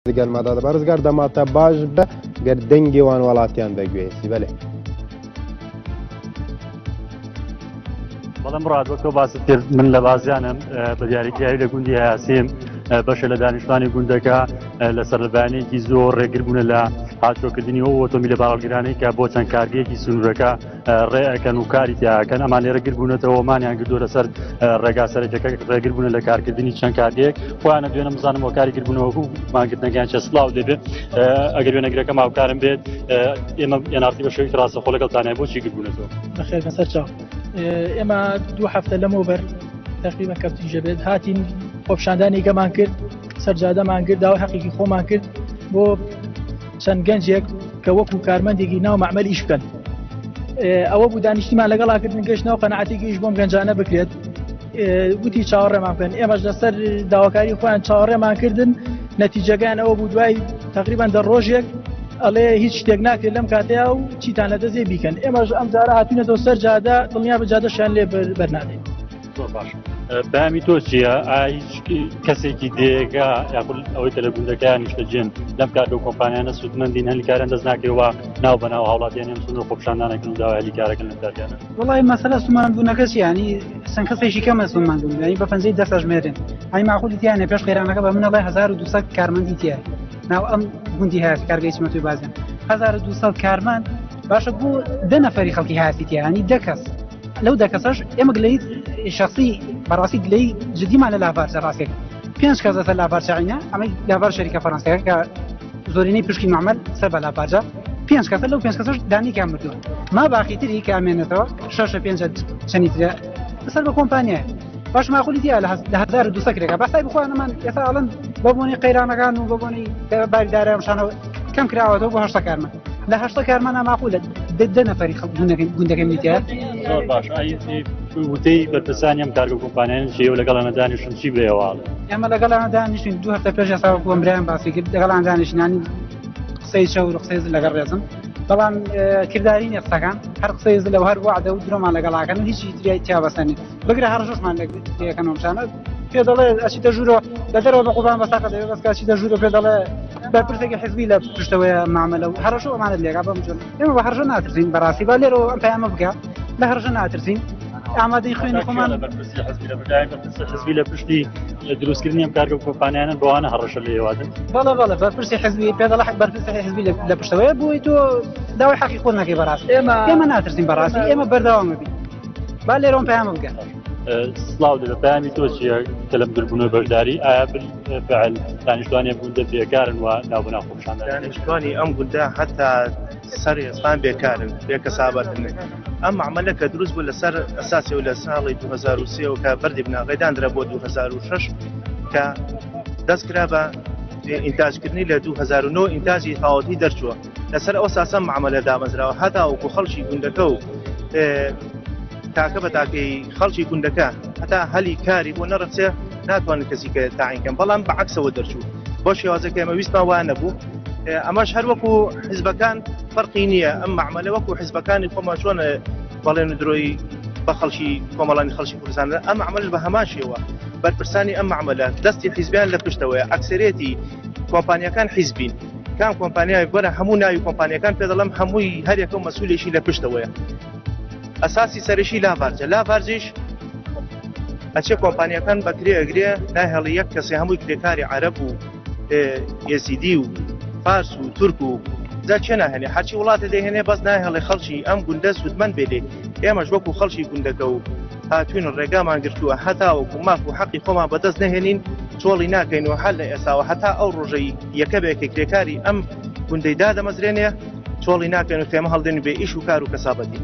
گەرمادا دەبە ڕزگار دەماتە باش بە گەر دەنگی وان وڵاتیان بەگوێسی بەێ بەڵام ڕادوەکە باست کرد من لە بازیانم بە دیاریکراوی لە گوندی هەیاسیم بەشە لە دانیشتوانی گوندەکە لە سەرلەبانەیەکی زۆر ڕێگربوون لە هاتوۆکردنی ئەو ئۆتۆمیلە باڵگرانەی کە بۆ چەند کارگەیەکی سنوورەکە ڕێئەکەن و کاری تیاکەن ئەمان لێ ڕێگربوونەتەوە مانیان کردووە لەسەر ڕێگا سەرەکیەکە ڕێگربوون لە کارکردنی چەند کارگەیەک خۆیانە دوێنە مزانم بۆ کاریگربوونەوە مانگرتنەکەیان چە سڵاو دەبێت ئەگەر وێنەگرەکە ماوکارم بێت ئێمە یانارتی بە شێوەیەکی ڕاستەخۆ لەگەڵتانە بۆچی گربوونەتەوە بەخێر بەسەر چاو ئێمە 2 هەفتە لەمەوبەر تقریبا کەوتیژە بێت هاتین خۆپشاندانی گەمان کرد سەرجادەمان کرد داوای حەقیقی خۆمان کرد بۆ چەند گەنجێک کە وەکو کارمەندێکی ناو مەعمەل ئیش بکەن ئەوە بوو دانیشتیمان لەگەڵاکردن گەشتنەوە قەنەعەتێکی ئیش بۆم گەنجانە بکرێت وتی چاوەڕێمان بکەن ئێمەش لەسەر داواکاری خۆیان چاوەڕێمان کردن نەتیجەکان ئەوە بوو دوای تقریبا دە ڕۆژێک ئەڵێ هیچ شتێک ناکرێت لەم کاتەیە و چیتان لە دەزێ بیکەن ئێمەش ئەم جارە هاتوونەتەوە سەر جادە دڵنیا بە جادەشیان لێ بەرنادێت بامی تۆ چییە؟ هیچ کەسێکی دێگا یاخود ئەوەی کە لە گوندەکەیان نیشتەجێن لەم کاتە و کۆمپانیانە سوودمەندین هەلیکاران دەست ناکەوە ناو بەناو هاوڵاتیان ێم سون و خۆپشاندانەکەن و داوای هەلیکارەکەن لە کارگانە وڵی مەسەلە سوماندبوونەکە چیانی چەند کەسێکی کەمە سوماندبوون ینی بە پەنجەی دەستە ژمێرن ئەی ماخولی تیانە پێش قەیرانەکە بە منەڵی 1200 کارمەندی تیە ناو ئەم گوندی هەیە کارگەی چمەتوی بازیان 1200 کارمەند باشە بوو 10 نەفەری خەڵکی هاسی تیە ینی 10 کەس لەو 10 کەسەش ئێمە گلەی شخصی بەڕاستی گلەی جدیمان لە لاڤارچە ڕاستێک 5 کەس لە لاڤارچەینە ئەمە لاڤار شەریکە فەڕەنسیەکە کە زۆرینەی پشکی معمەل سەر بە لاڤارچە 5 کەس لەو 5 کەسەش دانیکیان مردووە ما باقیتری کە ئامێنێتەوە 6 5 چەندی ترە لەسەر بە کۆمپانیایە باش ماخولی دیە لە 1200 کرێکە بەسای بخوانەمان ئێستا ئەڵەن بە بۆنی قەیرانەکان و بە بۆنی باریدارەشانەوە کەم کراوەتەوە بۆ 8 کارمەند لە 8 کارمانە ماقولە 10 نەفەری گوندەکەی میتیە زۆر باش وتەی بەرپرسانی ئەم کارگە کۆمپانیان شێوە لەگەڵانە دانیشتن چی بێواڵ ئێمە لەگەڵانە دانیشتین 2 هەفتە پێش ئێستا کۆمبرایان باسی کرد لەگەڵان دانیشتنانی قسەی شەو قسەی لەگەڵ ڕێزم بەڵام کردداری نێستەکان هەر قسەی لەو هەر وعدە و درۆمان لەگەڵاکەن هیچی تریای تیابەستنی بگرە هەر ژۆشمان لەکەنەوەشانە پێ دەڵێ ئەچیتە ژوورۆ لە دەرەوە بە قوبان بەساقە دەوێت بەسکە چیتە ژوورۆ پێ دەڵێ بەرپرسێکی حزبی لە پشتەوەی مامەلە و هەرەشە ئەمانە لێگا بەم جۆر ئێمە بە هەرژە ناترسین بەڕاستی با لێرەوە ئەم پەیامە بکە لە هەرژە ناترسین ئامادەی خوێنی خۆمان حزبی لە پشتی دروستکردنی ئەم کارگە کۆمپانیانە بۆوانە هەڕەشە لێوادن بەڵێ بەڵێ بەرپرسی حزبی پێ دەڵێ بەرپرسی حزبی لە پشتەوەیە بۆی تۆ داوای حەقی خۆت نەکەی بەڕاستی ئێمە ناترسین بەڕاستی ئێمە بەردەوامە بین با لێرەوە پەیامە بکە سڵاو دەبێت پامی تۆ چییە کە لەم دربوونەوە بەشداری ئایا بالفعل دانیشتوانی گوندە بێکارن و ناوبەناو خۆپشاندان دانیشتوانی ئەم گوندە هەتا سەر ئێستا بێکارن بێکەسابەتن ئەم عملە کە دروست بوو لەسەر ئەساسی و لە ساڵی 2023 و کە بەردی بناغێدانرا بۆ 2006 کە دەستکرا بە ئینتاجکردنی لە 2009 ئینتاجی تاوەتی دەرچووە لەسەر ئەو ساسە عملە دامەزراوە هەتا وەکو خەڵکی گوندەکە و تاکە بە تاکەی خەڵکی گوندەکە هەتا هەلی کاری بۆ نەڕەچێ ناتوانن کەسی کە تاعینکەن بەڵام بەعکسەوە دەرچوو بۆ شێوازەکە ئێمە ویستمان وان نەبوو ئەمەش هەر وەکو حیزبەکان فەرقی نییە ئەم معمەلە وەکو حیزبەکانی خۆمان چۆنە بەڵێن درۆی بە خەڵکی کۆمەڵانی خەڵکی کوردستان ئەم عملش بە هەمان شێوە بەرپرسانی ئەم معمەلە دەستی حیزبیان لە پشتەوەیە ئەکسەرێتی کۆمپانیەکان حیزبین کام کۆمپانیای بەرە هەموو ناوی کۆمپانیەکان پێ دەڵێم هەمووی هەر یەکە مەسئولێکی لە پشتەوەیە ئەساسی سەرشی لاڤارجیش ئەچێ کۆمپانیەکان بەکرێ ئەگرێ ناهێڵی یەک کەسی هەمووی کرێکاری عەرەب و یەزیدی و فارس و تورک و جا چێ ناهێنێ هەرچی وڵاتە دەهێنێ بەس ناهێڵی خەڵکی ئەم گوندە سوودمەند بێ لێ ئێمەش وەکو خەڵکی گوندەکە و هاتوین ڕێگامان گرتووە هەتا وەکو ماف و حەقی خۆمان بەدەست نەهێنین چۆڵی ناکەین و هەر لە ئێساوە هەتا ئەو ڕۆژەی یەکە بێکە کرێکاری ئەم گوندەی دادەمەزرێنێ چۆڵی ناکەین و تێمە هەڵدێن بێ ئیش و کار و کەسابەتی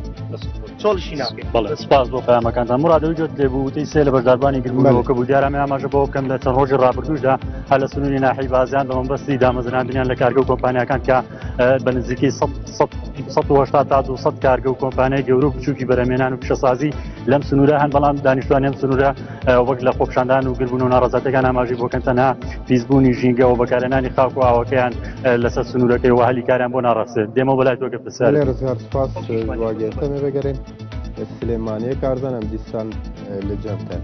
چۆڵشی ناکەین بەڵێ سپاس بۆ پەیامەکانتان مورادەوەی جۆت لێبوو وتەی سێ لە بەشداربانی گربوونەوە کە بوو دیارەمە ئاماژە بۆ بکەم لە چەند ڕۆژی ڕابردووشدا هەر لە سنووری ناحی بازیان بەمەبەستی دامەزراندنیان لە کارگە و کۆمپانیەکان کە بە نزیکەی 180 تا 200 کارگە و کۆمپانیای گەورە و بچووکی بەرەمێنان و پیشەسازی لەم سنوورە هەن بەڵام دانیشتوانی ئەم سنوورە وەک لە خۆپشاندان و گربوون و ناڕەزاتەکان ئاماژی بۆکەن تەنها پیسبوونی ژینگە و بەکارهێنانی خاک و ئاوەکەیان لەسەر سنوورەکەی و هەلیکاریان بۆ ناڕەسێت دێمە بەلای تۆ گەفتە سەر ڕزگار سپاس واگەێتەمێ بەگەرێن سلێمانیە کارزانم دیسان لە جەمتە